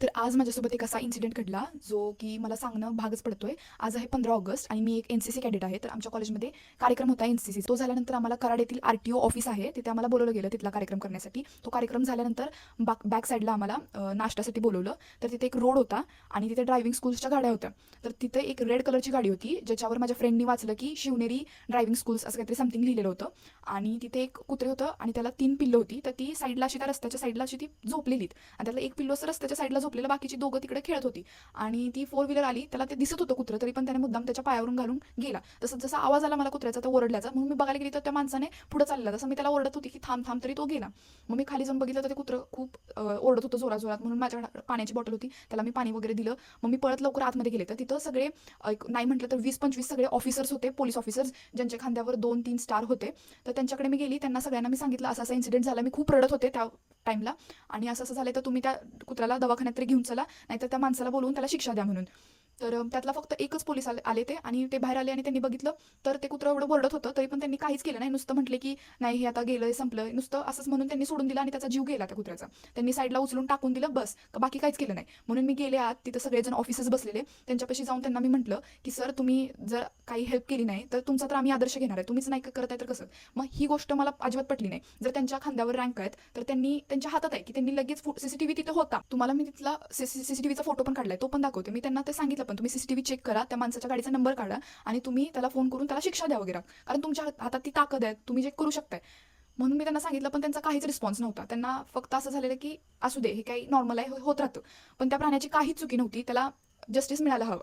तर आज माझ्यासोबत एक असा इन्सिडेंट घडला जो की मला सांगणं भागच पडतोय. आज आहे 15 ऑगस्ट आणि मी एक एनसीसी कॅडेट आहे. तर आमच्या कॉलेजमध्ये कार्यक्रम होता एनसीसी. तो झाल्यानंतर आम्हाला कराड येथील आरटीओ ऑफिस आहे, तिथे आम्हाला बोलवलं गेलं तिथला कार्यक्रम करण्यासाठी. तो कार्यक्रम झाल्यानंतर बॅक साईडला आम्हाला नाश्त्यासाठी बोलवलं. तर तिथे एक रोड होता आणि तिथे ड्रायव्हिंग स्कूल्सच्या गाड्या होत्या. तर तिथे एक रेड कलरची गाडी होती, ज्याच्यावर माझ्या फ्रेंडनी वाचलं की शिवनेरी ड्रायव्हिंग स्कूल्स असं काहीतरी समथिंग लिहिलेलं होतं. आणि तिथे एक कुत्रे होतं आणि त्याला 3 पिल्लं होती. तर ती साईडला अशी त्या रस्त्याच्या साईडला अशी ती झोपलेलीत आणि त्यातलं एक पिल्लू असं रस्त्याच्या साईडला झोपलेलं, बाकीची दोघं तिकडे खेळत होती. आणि ती 4 व्हीलर आली, त्याला ते दिसत होतं कुत्रं, तरी पण त्याने मुद्दाम त्याच्या पायावरून घालून गेला. तसं जसा आवाज आला मला कुत्र्याचा तर ओरडल्याचा, म्हणून मी बघायला गेली तर त्या माणसाने पुढे चालला. तसं मी त्याला ओरडत होती की थांब थांब, तरी तो गेला. मग मी खाली जाऊन बघितलं तर ते कुत्रं खूप ओरडत होतं जोरात जोरात. म्हणून माझ्याकडे पाण्याची बॉटल होती, त्याला मी पाणी वगैरे दिलं. मग मी पळत लवकर आतमध्ये गेले. तर तिथं सगळे नाही म्हटलं तर 20-25 सगळे ऑफिसर्स होते, पोलीस ऑफिसर्स, ज्यांच्या खांद्यावर 2-3 स्टार होते. तर त्यांच्याकडे मी गेली, त्यांना सगळ्यांना मी सांगितलं असा असा इन्सिडेंट झाला. मी खूप रडत होते त्या टाईमला. आणि असं असं झालं तर तुम्ही त्या कुत्र्याला दवाखान्यात तरी घेऊन चला, नाहीतर त्या माणसाला बोलवून त्याला शिक्षा द्या म्हणून. तर त्यातला फक्त एकच पोलीस आले ते, आणि ते बाहेर आले आणि त्यांनी बघितलं तर ते कुत्रं एवढं ओरडत होतं, तरी पण त्यांनी काहीच केलं नाही. नुसतं म्हटले की नाही, हे आता गेलंय, संपलं, नुसतं असंच म्हणून त्यांनी सोडून दिलं आणि त्याचा जीव गेला त्या कुत्र्याचा. त्यांनी साईडला उचलून टाकून दिलं, बस, बाकी काहीच केलं नाही. म्हणून मी गेले आत, तिथं सगळेजण ऑफिसर्स बसलेले, त्यांच्यापाशी जाऊन त्यांना मी म्हटलं की सर, तुम्ही जर काही हेल्प केली नाही तर तुमचा तर आम्ही आदर्श घेणार आहे, तुम्हीच नाही करत आहे तर कसं. मग ही गोष्ट मला अजिबात पटली नाही. जर त्यांच्या खांद्यावर रँक आहेत तर त्यांनी, त्यांच्या हातात आहे की त्यांनी लगेच सीसीटीव्ही तिथे होता. तुम्हाला मी तिथला सीसीटीव्हीचा फोटो पण काढलाय, तो पण दाखवते मी त्यांना. ते सांगितलं पण, तुम्ही सीसीटीव्ही चेक करा, त्या माणसाच्या गाडीचा नंबर काढा आणि तुम्ही त्याला फोन करून त्याला शिक्षा द्या वगैरे, कारण तुमच्या हातात ती ताकद आहे, तुम्ही जे करू शकताय. म्हणून मी त्यांना सांगितलं, पण त्यांचा काहीच रिस्पॉन्स नव्हता. त्यांना फक्त असं झालेलं की असू दे, हे काही नॉर्मल आहे, होत राहतं. पण त्या प्राण्याची काहीच चुकी नव्हती, त्याला जस्टिस मिळायला हवं.